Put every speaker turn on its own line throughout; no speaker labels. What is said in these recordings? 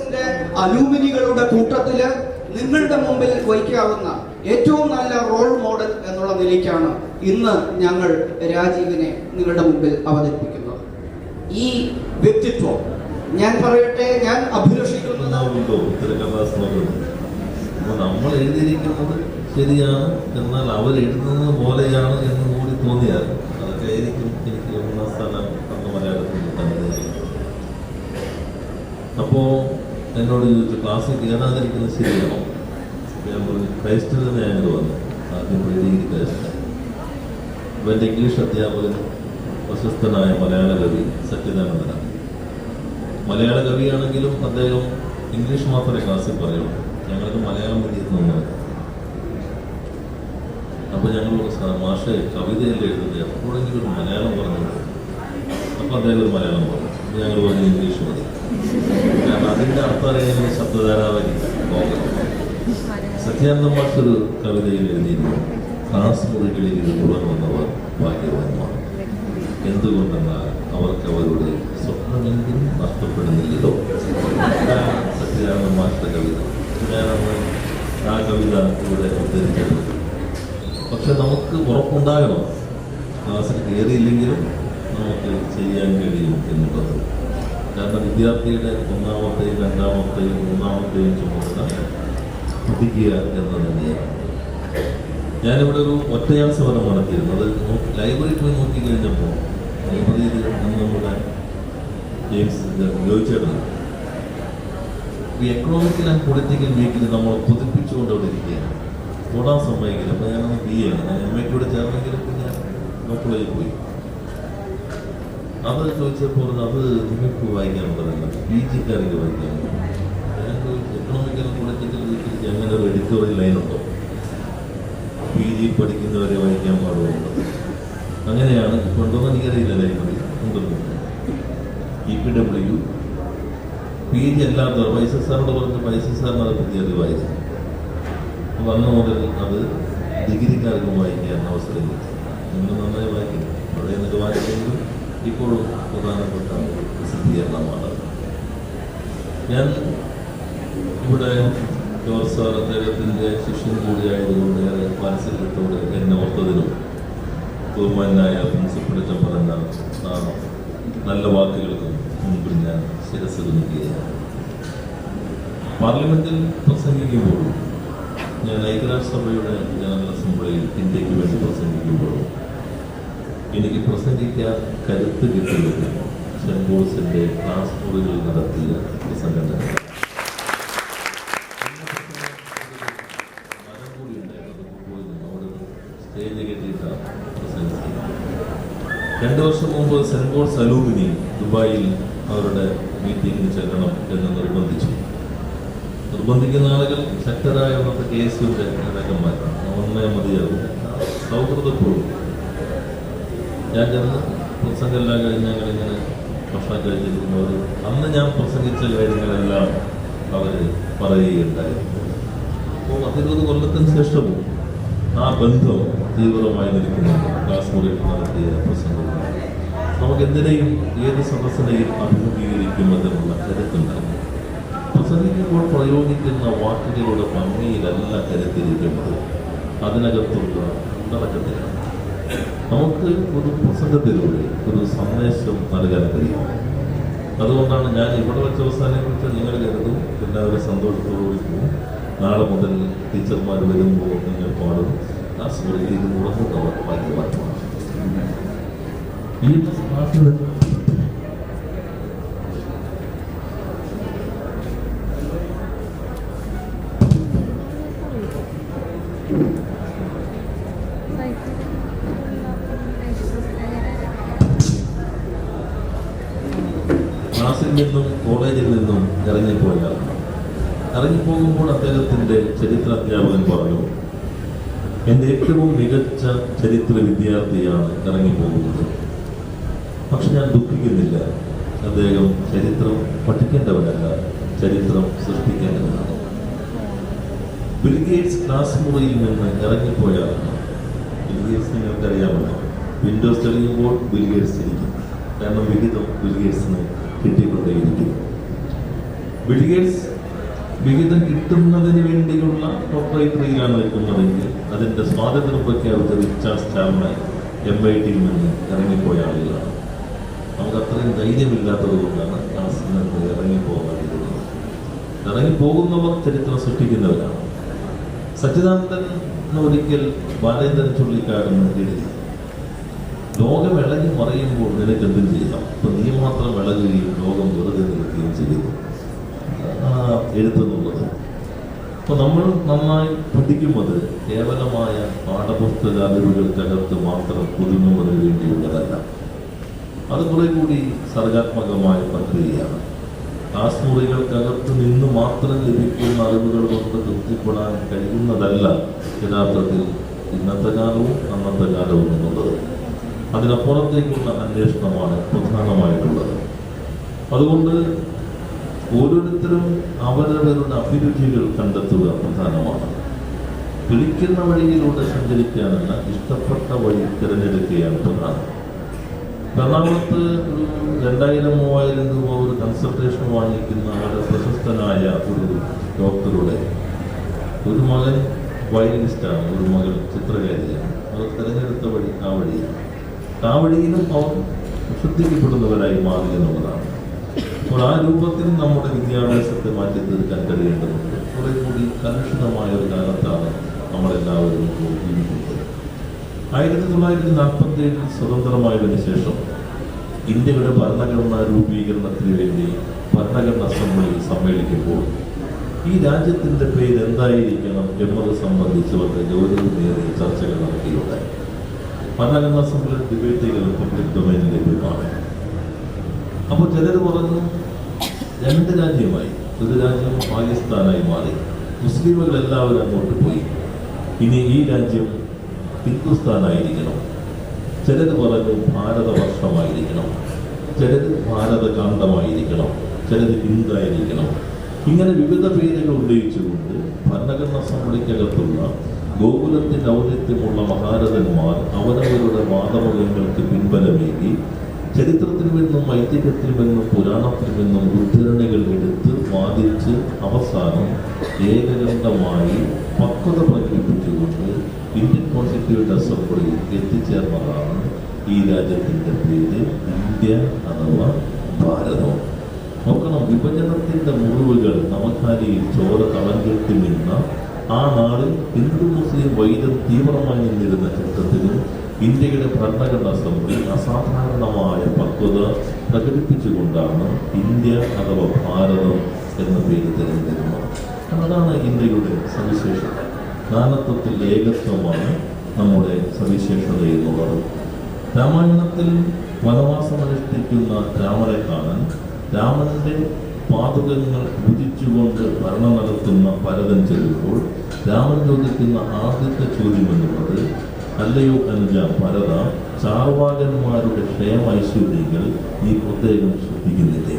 കോഴ്സിന്റെ അലൂമിനികളുടെ കൂട്ടത്തില് നിങ്ങളുടെ മുമ്പിൽ വയ്ക്കാവുന്ന ഏറ്റവും നല്ല റോൾ മോഡൽ എന്നുള്ള നിലയ്ക്കാണ് ഇന്ന് ഞങ്ങൾ രാജീവിനെ നിങ്ങളുടെ മുമ്പിൽ അവതരിപ്പിക്കുന്നത്. ഈ വ്യക്തിത്വം ഞാൻ പറയട്ടെ, ഞാൻ അഭിലഷിക്കുന്നത്
നമ്മൾ എഴുതിയിരിക്കുന്നത് ശരിയാണ്, എന്നാൽ അവർ എഴുതുന്നത് പോലെയാണ് എന്ന് കൂടി തോന്നിയാൽ അതൊക്കെ ആയിരിക്കും എനിക്ക് ഒന്നാം സ്ഥാനം അന്ന് മലയാളത്തിൽ തന്നെ. അപ്പോൾ എന്നോട് ചോദിച്ചു ക്ലാസ്സിൽ കയറാതിരിക്കുന്നത് ശരിയാണോ? ഞാൻ പറഞ്ഞു ക്രൈസ്റ്റിൽ തന്നെ ഞങ്ങൾ വന്നു. ആദ്യം ഡിഗ്രി ക്രൈസ്റ്റ്. അപ്പോൾ എൻ്റെ ഇംഗ്ലീഷ് അധ്യാപകൻ പ്രശസ്തനായ മലയാള കവി സച്ചിദാനന്ദനാണ്. മലയാള കവിയാണെങ്കിലും അദ്ദേഹം ഇംഗ്ലീഷ് മാത്രമേ ക്ലാസ്സിൽ പറയുള്ളൂ. ഞങ്ങൾക്ക് മലയാളം മതിയെന്ന് തോന്നുന്നത്. അപ്പോൾ ഞങ്ങൾ മാഷെ കവിതയല്ലേ എഴുതുന്നത്, എപ്പോഴെങ്കിലും ഒരു മലയാളം പറഞ്ഞു. അപ്പോൾ അദ്ദേഹം ഒരു മലയാളം പറഞ്ഞു. ഞങ്ങൾ പറഞ്ഞു ഇംഗ്ലീഷ് മതി. കാരണം അതിൻ്റെ അർത്ഥം അറിയാൻ ശബ്ദധാരാവലി നോക്കാം. സത്യാനന്ദ മാഷ് ഒരു കവിതയിൽ എഴുതിയിരുന്നു, ക്ലാസ് മുറികളിൽ ഇരുന്നുവാൻ വന്നവർ ഭാഗ്യവാന്മാർ. എന്തുകൊണ്ടെന്നാൽ അവർക്ക് അവരുടെ സ്വപ്നമെങ്കിലും നഷ്ടപ്പെടുന്നില്ലല്ലോ. സത്യാനന്ദ മാഷിന്റെ കവിത. ഞാനന്ന് ആ കവിത ഇവിടെ ഉദ്ധരിച്ചത്. പക്ഷെ നമുക്ക് ഉറപ്പുണ്ടാകണം, ക്ലാസ്സിൽ കയറിയില്ലെങ്കിലും നമുക്ക് ചെയ്യാൻ കഴിയും എന്നുള്ളത്. കാരണം വിദ്യാർത്ഥിയുടെ ഒന്നാമത്തെയും രണ്ടാമത്തെയും മൂന്നാമത്തെയും ചുമതല പഠിക്കുക എന്നത് തന്നെയാണ്. ഞാനിവിടെ ഒരു ഒറ്റയാൾ സമരം നടത്തിയിരുന്നത്. ലൈബ്രറി പോയി നോക്കിക്കഴിഞ്ഞപ്പോൾ ലൈബ്രറിയിൽ നമ്മുടെ ജെയിംസ് ഉപയോഗിച്ചിട്ടുണ്ട്. ഈ എക്കണോമിക്കൽ ആൻഡ് പൊളിറ്റിക്കൽ വീക്കിൽ നമ്മൾ പുതുപ്പിച്ചുകൊണ്ട് അവിടെ ഇരിക്കുകയാണ്. ഓടാൻ സമ്മതിക്കില്ല. അപ്പോൾ ഞാനൊന്ന് BA ആണ്, ഞാൻ MA കൂടെ ചേർന്നെങ്കിലും പിന്നെ ലോ കോളേജിൽ പോയി. അത് ചോദിച്ചപ്പോൾ അത് നിങ്ങൾക്ക് വായിക്കാനുള്ളതല്ല, PGക്കാർക്ക് വായിക്കാനുള്ളത്. ഞാൻ ചോദിച്ചു എക്കണോമിക്കൽ ആൻഡ് പൊളിറ്റിക്കൽ വീക്കിൽ അങ്ങനെ ഒരു എഡിറ്റോറിയൽ ലൈനുണ്ടോ? PG പഠിക്കുന്നവരെ വായിക്കാൻ പാടുള്ളൂ. അങ്ങനെയാണ് കൊണ്ടുവന്ന് എനിക്കറിയില്ല. ലൈബ്രറി ഉണ്ടെന്ന് EPW PG അല്ലാത്തവർ പൈസ സാറിനോട് പറഞ്ഞ് പൈസ സാറിന് അത് പുതിയത് വായിച്ചു. അപ്പോൾ അന്ന് മുതൽ അത് ഡിഗ്രിക്കാർക്ക് വായിക്കാൻ അവസരം കിട്ടി. നിങ്ങൾ നന്നായി വായിക്കും. അവിടെ നിന്നൊക്കെ വായിക്കുമെങ്കിലും ഇപ്പോഴും പ്രധാനപ്പെട്ട പ്രസിദ്ധീകരണമാണ്. ഞാൻ ഇവിടെ ജോർജ് സാർ അദ്ദേഹത്തിൻ്റെ ശിഷ്യൻ കൂടിയായതുകൊണ്ട് ഏറെ വാത്സല്യത്തോട് എന്നെ ഓർത്തതിനും ബഹുമാനായ പ്രിൻസിപ്പൽ പറഞ്ഞ നല്ല വാക്കുകൾക്കും മുൻപിൽ ഞാൻ ശിരസ് കുനിക്കുകയാണ്. പാർലമെന്റിൽ പ്രസംഗിക്കുമ്പോൾ ഞാൻ ഐക്യരാഷ്ട്രസഭയുടെ ജനറൽ അസംബ്ലിയിൽ ഇന്ത്യക്ക് വേണ്ടി പ്രസംഗിക്കുമ്പോൾ എനിക്ക് പ്രസംഗിക്കാൻ കരുത്ത് കിട്ടിയത് സെന്റ് പോൾസിന്റെ ക്ലാസ് മുറികളിൽ നടത്തിയ പ്രസംഗം തന്നെ. സ്റ്റേജ് കെട്ടിയിട്ടാണ് പ്രസംഗിച്ചത്. 2 വർഷം മുമ്പ് സെന്റ് പോൾസ് അലൂമിനി ദുബായിൽ അവരുടെ മീറ്റിംഗിന് ചെല്ലണം എന്ന് നിർബന്ധിക്കുന്ന ആളുകൾ ശക്തരായ അന്നത്തെ കേസിന്റെ നേതാക്കന്മാരാണ്. ഒന്നേ മതിയാകും, സൗഹൃദത്തോടും. ഞാൻ ചെന്ന് പ്രസംഗമെല്ലാം കഴിഞ്ഞ് ഞങ്ങളിങ്ങനെ ഭക്ഷണം കഴിച്ചിരിക്കുന്നവർ അന്ന് ഞാൻ പ്രസംഗിച്ച കാര്യങ്ങളെല്ലാം അവർ പറയുകയുണ്ടായിരുന്നു. അപ്പോൾ 10-20 കൊല്ലത്തിന് ശേഷവും ആ ബന്ധം തീവ്രമായി നിൽക്കുന്നുണ്ട്. ക്ലാസ് മുറിയിൽ നടത്തിയ പ്രസംഗം നമുക്ക് എന്തിനേയും ഏത് സദസ്സിനെയും അഭിമുഖീകരിക്കുമെന്നുള്ള കരുത്തുണ്ടാകും. പ്രസംഗിക്കുമ്പോൾ പ്രയോഗിക്കുന്ന വാക്കുകളുടെ ഭംഗിയിലല്ല കരുത്തിരിക്കുന്നത്, അതിനകത്തുള്ള നടക്കത്തില്ല. നമുക്ക് ഒരു പ്രസംഗത്തിലൂടെ ഒരു സന്ദേശം നൽകാൻ കഴിയും. അതുകൊണ്ടാണ് ഞാൻ ഇവിടെ വെച്ച് അവസാനിപ്പിച്ച് നിങ്ങൾ കരുതും എല്ലാവരും സന്തോഷത്തോടുകൂടി പോകും. നാളെ മുതൽ ടീച്ചർമാർ വരുമ്പോൾ നിങ്ങൾ പാടും ക്ലാസ് മുറിയിൽ ഇത് മുടങ്ങുന്നവർ ഭാഗ്യവാന്മാർ. ഈ പാട്ടിന് ക്ലാസ്സിൽ നിന്നും കോളേജിൽ നിന്നും ഇറങ്ങിപ്പോകുമ്പോൾ അദ്ദേഹത്തിൻ്റെ ചരിത്ര അധ്യാപകൻ പറഞ്ഞു, എൻ്റെ ഏറ്റവും മികച്ച ചരിത്ര വിദ്യാർത്ഥിയാണ് ഇറങ്ങിപ്പോകുന്നത്. പക്ഷെ ഞാൻ ദുഃഖിക്കുന്നില്ല. അദ്ദേഹം ചരിത്രം പഠിക്കേണ്ടവരല്ല, ചരിത്രം സൃഷ്ടിക്കേണ്ടവരാണ്. ബിൽഗേറ്റ്സ് ക്ലാസ് മുറിയിൽ നിന്ന് ഇറങ്ങിപ്പോയാലാണ്. ബിൽഗേറ്റ്സ് നിങ്ങൾക്കറിയാമല്ലോ, വിൻഡോസ് തെളിയുമ്പോൾ ബിൽഗേറ്റ്സ് ഇരിക്കും. കാരണം വിഹിതം ബിൽഗേറ്റ്സിന് കിട്ടിക്കൊണ്ടേയിരിക്കും. ബിൽഗേറ്റ്സ് വിഹിതം കിട്ടുന്നതിന് വേണ്ടിയുള്ള പ്രൊപ്പറേറ്ററിയിലാണ് നിൽക്കുന്നതെങ്കിൽ അതിന്റെ സ്വാതന്ത്ര്യം പ്രഖ്യാപിച്ച റിച്ചാർഡ് സ്റ്റാൽമാൻ MIT-യിൽ നിന്ന് ഇറങ്ങിപ്പോയ ആളുകളാണ്. നമുക്ക് അത്രയും ധൈര്യമില്ലാത്തത് കൊണ്ടാണ് ക്ലാസ്സിൽ നിന്ന് ഇറങ്ങിപ്പോകാൻ കഴിയുന്നത്. ഇറങ്ങിപ്പോകുന്നവർ ചരിത്രം സൃഷ്ടിക്കുന്നവരാണ്. സച്ചിദാനന്ദൻ ഒരിക്കൽ ബാലേന്ദ്രൻ ചുള്ളിക്കാരെന്ന് എഴുതി, ലോകം ഇളകി മറിയുമ്പോൾ നിനക്ക് എന്തും ചെയ്യാം, ഇപ്പൊ നീ മാത്രം ഇളകുകയും ലോകം വെറുതെ നിൽക്കുകയും ചെയ്യുന്നു എഴുത്തുന്നുള്ളത്. അപ്പൊ നമ്മൾ നന്നായി പഠിക്കുന്നത് കേവലമായ പാഠപുസ്തക അറിവുകൾക്കകത്ത് മാത്രം ഒതുങ്ങുന്നതിന് വേണ്ടിയുള്ളതല്ല. അത് കുറെ കൂടി സർഗാത്മകമായ പ്രക്രിയയാണ്. ക്ലാസ് മുറികൾക്കകത്ത് നിന്ന് മാത്രം ലഭിക്കുന്ന അറിവുകൾ കൊണ്ട് തൃപ്തിപ്പെടാൻ കഴിയുന്നതല്ല യഥാർത്ഥത്തിൽ ഇന്നത്തെ കാലവും അന്നത്തെ കാലവും എന്നുള്ളത്. അതിനപ്പുറത്തേക്കുള്ള അന്വേഷണമാണ് പ്രധാനമായിട്ടുള്ളത്. അതുകൊണ്ട് ഓരോരുത്തരും അവരവരുടെ അഭിരുചികൾ കണ്ടെത്തുക പ്രധാനമാണ്. പിടിക്കുന്ന വഴിയിലൂടെ സഞ്ചരിക്കാനല്ല, ഇഷ്ടപ്പെട്ട വഴി തിരഞ്ഞെടുക്കുകയാണ് പ്രധാനം. എറണാകുളത്ത് 2000-3000 രൂപ ഒരു കൺസൾട്ടേഷൻ വാങ്ങിക്കുന്ന വളരെ പ്രശസ്തനായ ഒരു ഡോക്ടറുടെ ഒരു മകൻ വയലിനിസ്റ്റാണ്, ഒരു മകൾ ചിത്രകാരിയാണ്. അവർ തിരഞ്ഞെടുത്ത വഴി ആ വഴിയാണ്. ആ വഴിയിലും അവർ ശ്രദ്ധിക്കപ്പെടുന്നവരായി മാറി എന്നുള്ളതാണ്. അപ്പോൾ ആ രൂപത്തിൽ നമ്മുടെ വിദ്യാഭ്യാസത്തെ മാറ്റി തീർക്കാൻ കഴിയേണ്ടതുണ്ട്. കുറെ കൂടി കലുഷിതമായ ഒരു കാലത്താണ് നമ്മളെല്ലാവരും ഇപ്പോൾ ജീവിക്കുന്നത്. 1947 സ്വതന്ത്രമായതിനു ശേഷം ഇന്ത്യയുടെ ഭരണഘടനാ രൂപീകരണത്തിന് വേണ്ടി ഭരണഘടനാ അസംബ്ലി സമ്മേളിക്കുമ്പോൾ ഈ രാജ്യത്തിന്റെ പേര് എന്തായിരിക്കണം എന്നത് സംബന്ധിച്ച് വളരെ ഗൗരവമേറിയ ചർച്ചകൾ നടത്തിയിട്ടുണ്ടായി. ഭരണഘടനാ അസംബ്ലി ഡിബേറ്റുകൾ പബ്ലിക് ഡൊമൈനിൽ ലഭ്യമാണ്. അപ്പോൾ ചിലർ പറഞ്ഞു, 2 രാജ്യമായി, ഒരു രാജ്യം പാകിസ്ഥാനായി മാറി, മുസ്ലിമുകൾ എല്ലാവരും അങ്ങോട്ട് പോയി, ഇനി ഈ രാജ്യം ഹിന്ദുസ്ഥാനായിരിക്കണം. ചിലർ പറഞ്ഞു ഭാരതവർഷമായിരിക്കണം, ചിലർ ഭാരതകാന്തമായിരിക്കണം, ചിലർ ഹിന്ദായിരിക്കണം. ഇങ്ങനെ വിവിധ പേരുകൾ ഉന്നയിച്ചുകൊണ്ട് ഭരണഘടനാ അസംബ്ലിക്കകത്തുള്ള ഗോകുലത്തിന്റെ ഔന്നിത്യമുള്ള മഹാരഥന്മാർ അവരവരുടെ വാദമുഖങ്ങൾക്ക് പിൻബലമേകി ചരിത്രത്തിൽ നിന്നും ഐതിഹ്യത്തിൽ നിന്നും പുരാണത്തിൽ നിന്നും ഉദ്ധരണികൾ എടുത്ത് വാദിച്ച് അവസാനം ഏകകണ്ഠമായി പക്വത പ്രകടിപ്പിച്ചുകൊണ്ട് ഇന്ത്യൻ കോൺസ്റ്റിറ്റ്യൂവന്റ് അസംബ്ലിയിൽ എത്തിച്ചേർന്നതാണ് ഈ രാജ്യത്തിന്റെ പേര് ഇന്ത്യ അഥവാ ഭാരതം. നോക്കണം, വിഭജനത്തിന്റെ മുറിവുകൾ നവഖാലിയിൽ ചോര തളം കെട്ടി നിന്ന ആ നാളിൽ ഹിന്ദു മുസ്ലിം വൈരം തീവ്രമായി നിന്നിരുന്ന ഘട്ടത്തിലും ഇന്ത്യയുടെ ഭരണഘടനാ അസംബ്ലി അസാധാരണമായ പക്വത പ്രകടിപ്പിച്ചുകൊണ്ടാണ് ഇന്ത്യ അഥവാ ഭാരതം എന്ന പേര് തിരഞ്ഞെടുക്കുന്നത്. അതാണ് ഇന്ത്യയുടെ സവിശേഷത. നാനത്വത്തിൽ ഏകത്വമാണ് നമ്മുടെ സവിശേഷത എന്നുള്ളത്. രാമായണത്തിൽ വനവാസമനുഷ്ഠിക്കുന്ന രാമനെ കാണാൻ രാമന്റെ പാതുകങ്ങൾ പൂജിച്ചുകൊണ്ട് ഭരണം നടത്തുന്ന ഭരതൻ ചെല്ലുമ്പോൾ രാമൻ ചോദിക്കുന്ന ആദ്യത്തെ ചോദ്യം എന്നുള്ളത്, അല്ലയോ അനുജ ഭരത, ചാർവാകന്മാരുടെ ക്ഷേമൈശ്വര്യങ്ങൾ നീ പ്രത്യേകം ശ്രദ്ധിക്കുന്നില്ലേ?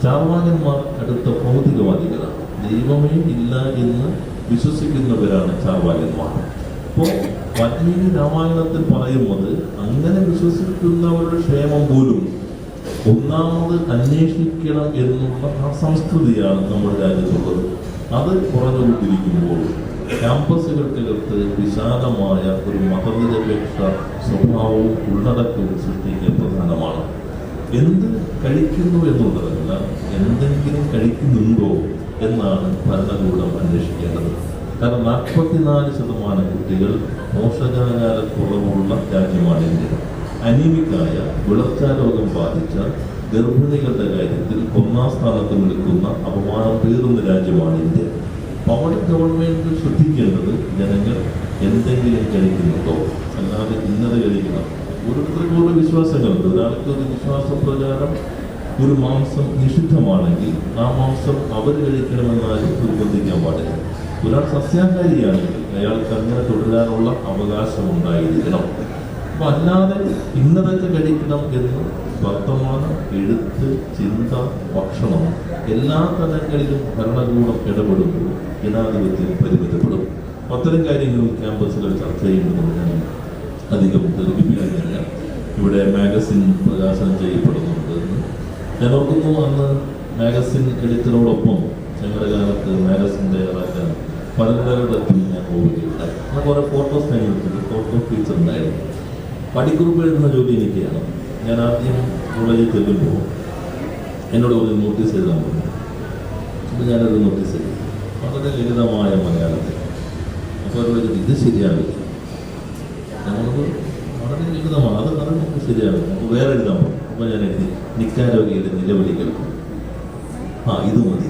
ചാർവാകന്മാർ അടുത്ത ഭൗതികവാദികളാണ്, ദൈവമേ ഇല്ല എന്ന് വിശ്വസിക്കുന്നവരാണ് ചാർവാകന്മാർ. അപ്പോൾ വാൽമീകി രാമായണത്തിൽ പറയുന്നത് അങ്ങനെ വിശ്വസിക്കുന്നവരുടെ ക്ഷേമം പോലും ഒന്നാമത് അന്വേഷിക്കണം എന്നുള്ള ആ സംസ്കൃതിയാണ് നമ്മുടെ രാജ്യത്തുള്ളത്. അത് കുറഞ്ഞുകൊണ്ടിരിക്കുമ്പോൾ ക്യാമ്പസുകൾക്കകത്ത് വിശാലമായ ഒരു മതനിരപേക്ഷ സ്വഭാവവും ഉള്ളടക്കവും സൃഷ്ടിക്കാൻ പ്രധാനമാണ്. എന്ത് കഴിക്കുന്നു എന്നുള്ളതല്ല, എന്തെങ്കിലും കഴിക്കുന്നുണ്ടോ എന്നാണ് ഭരണകൂടം അന്വേഷിക്കേണ്ടത്. കാരണം 44% കുട്ടികൾ പോഷകാഹാരക്കുറവുള്ള രാജ്യമാണ് ഇന്ത്യ. അനീമിക്കായ വിളർച്ചാരോഗം ബാധിച്ച ഗർഭിണികളുടെ കാര്യത്തിൽ 1ാം സ്ഥാനത്ത് നിൽക്കുന്ന അപമാനം പേറുന്ന രാജ്യമാണ് ഇന്ത്യ. അവിടെ ഗവൺമെന്റ് ശ്രദ്ധിക്കേണ്ടത് ജനങ്ങൾ എന്തെങ്കിലും കഴിക്കുന്നുണ്ടോ, അല്ലാതെ ഇന്നത് കഴിക്കണം. ഓരോരുത്തർക്കും ഓരോ വിശ്വാസങ്ങളുണ്ട്. ഒരാൾക്ക് ഒരു വിശ്വാസപ്രകാരം ഒരു മാംസം നിഷിദ്ധമാണെങ്കിൽ ആ മാംസം അവർ കഴിക്കണമെന്നാലും നിർബന്ധിക്കാൻ പാടില്ല. ഒരാൾ സസ്യാഹാരിയാണെങ്കിൽ അയാൾക്ക് അങ്ങനെ തുടരാനുള്ള അവകാശം ഉണ്ടായിരിക്കണം. അപ്പൊ അല്ലാതെ ഇന്നതൊക്കെ കഴിക്കണം എന്ന് വർത്തമാനം, എഴുത്ത്, ചിന്ത, ഭക്ഷണം എല്ലാ തലങ്ങളിലും ഭരണകൂടം ഇടപെടുമ്പോൾ ജനാധിപത്യം പരിമിതപ്പെടും. അത്തരം കാര്യങ്ങളും ക്യാമ്പസുകൾ ചർച്ച ചെയ്യുന്നത് ഞാൻ അധികം ദീർഘിപ്പിക്കുന്നില്ല. ഇവിടെ മാഗസിൻ പ്രകാശനം ചെയ്യപ്പെടുന്നുണ്ട് എന്ന് ഞാൻ ഓർക്കുന്നു. അന്ന് മാഗസിൻ എഡിറ്ററോടൊപ്പം ഞങ്ങളുടെ കാലത്ത് മാഗസിൻ തയ്യാറാക്കാൻ പലരിടത്തും ഞാൻ പോവുകയുണ്ടായി. അങ്ങനെ കുറേ ഫോട്ടോസ് ഞാൻ എടുത്തിട്ട് ഫോട്ടോ ഫീച്ചർ ഉണ്ടായിരുന്നു. പടിക്കുറിപ്പ് എഴുതുന്ന ജോലി എനിക്കാണ്. ഞാൻ ആദ്യം കോളേജിൽ ചെല്ലുമ്പോൾ എന്നോട് ഒരു നോട്ടീസ് എഴുതാൻ പറഞ്ഞു. അപ്പോൾ ഞാനത് നോട്ടീസ് എഴുതി വളരെ ലളിതമായ മലയാളത്തിൽ. അപ്പോൾ അവർ ഇത് ശരിയാവില്ല. ഞങ്ങൾക്ക് വളരെ ലളിതമാണ്, അത് നമുക്ക് ശരിയാവില്ല, നമുക്ക് വേറെ എഴുതാൻ പോകും. അപ്പോൾ ഞാൻ എഴുതി നിക്കാരോഗ്യയുടെ നിലവിളികൾ. ഇത് മതി.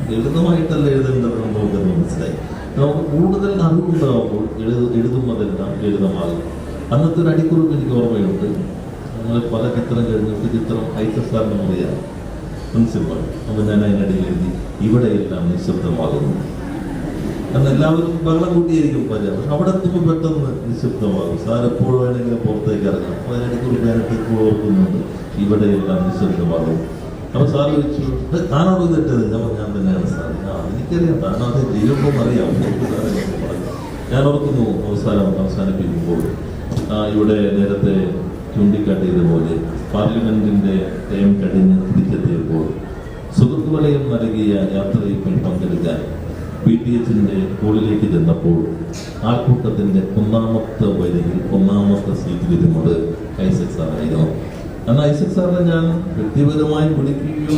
ലളിതമായിട്ടല്ല എഴുതേണ്ടത് നമുക്കത് മനസ്സിലായി. നമുക്ക് കൂടുതൽ അറിവുണ്ടാകുമ്പോൾ എഴുതുന്നതെല്ലാം ലളിതമാകും. അന്നത്തെ ഒരു അടിക്കുറിപ്പ് എനിക്ക് ഓർമ്മയുണ്ട്. ഞങ്ങൾ പല ചിത്രം കഴിഞ്ഞിട്ട് ചിത്രം ഐസസാറിന് മുറിയാണ് പ്രിൻസിപ്പൾ. അപ്പോൾ ഞാൻ അതിനിടയിൽ എഴുതി ഇവിടെയെല്ലാം നിശബ്ദമാകുന്നു. കാരണം എല്ലാവരും ബഹളം കൂട്ടിയായിരിക്കും പക്ഷെ അവിടെ എത്തുമ്പോൾ പെട്ടെന്ന് നിശബ്ദമാകും. സാർ എപ്പോഴും വേണമെങ്കിലും പുറത്തേക്ക് ഇറങ്ങാം. അപ്പോൾ അതിനിടയ്ക്ക് ഞാനിട്ട് ഇപ്പോൾ ഓർക്കുന്നുണ്ട് ഇവിടെയെല്ലാം നിശബ്ദമാകും. അപ്പോൾ സാർ ചോദിച്ചു താനോട് തെറ്റത്? ഞാൻ തന്നെയാണ് സാർ. എനിക്കറിയാം, താനോ അത് ചെയ്യുമ്പോൾ അറിയാം. ഞാൻ ഓർക്കുന്നു അവസാനിപ്പിക്കുമ്പോൾ ഇവിടെ നേരത്തെ ചൂണ്ടിക്കാട്ടിയതുപോലെ പാർലമെന്റിന്റെ ടൈം കഴിഞ്ഞ് തിരിച്ചെത്തിയപ്പോൾ സുഹൃത്ത് വലയം നൽകിയ യാത്രയിൽ പങ്കെടുക്കാൻ BTHന്റെ സ്കൂളിലേക്ക് ചെന്നപ്പോൾ ആൾക്കൂട്ടത്തിന്റെ ഒന്നാമത്തെ വരിയിൽ ഒന്നാമത്തെ സീറ്റിൽ ഇരുന്നത് ഐസക് സാറായിരുന്നു. അന്ന് ഐസക് സാറിനെ ഞാൻ വ്യക്തിപരമായി വിളിക്കുകയോ